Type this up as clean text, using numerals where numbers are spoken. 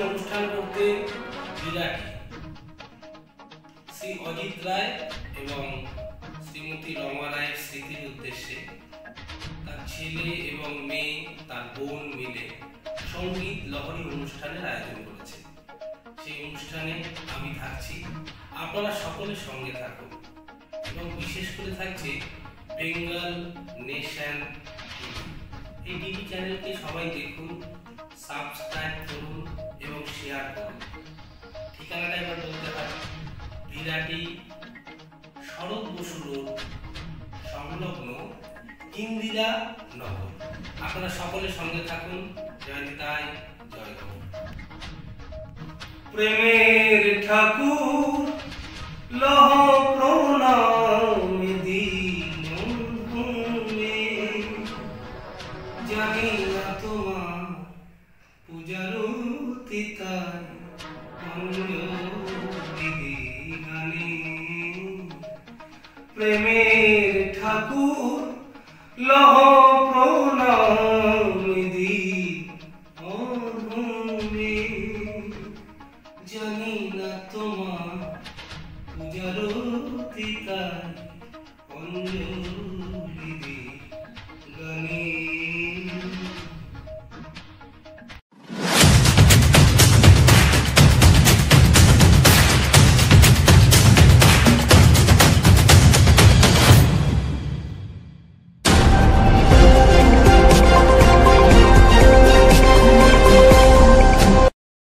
অনুষ্ঠান করতে বিরাটি শ্রী অজিত রায় এবং শ্রীমতী রমা রায়ের স্মৃতির উদ্দেশ্যে তার ছেলে এবং মেয়ে তার বোন মিলে সঙ্গীত লহরী অনুষ্ঠানের আয়োজন করেছে। সেই অনুষ্ঠানে আমি থাকছি, আপনারা সকলের সঙ্গে থাকুন। এবং বিশেষ করে থাকছে বেঙ্গল নেশন এই টিভি চ্যানেলকে সবাই দেখুন, সাবস্ক্রাইব করুন এবং শেয়ার করুন। ঠিকানাটা এবার বলতে হয়, বিরাটি শরৎ বসু রোড সংলগ্ন ইন্দিরা নগর। আপনারা সকলের সঙ্গে থাকুন। জয় নিতাই, জয় গৌর। প্রেমের ঠাকুর লহ প্রণাম দিন, জানি না তোমার পূজার তিতাই বিধি গানে। প্রেমের ঠাকুর লহ প্রণাম দিন, জানি না তোমার পূজার তিতাই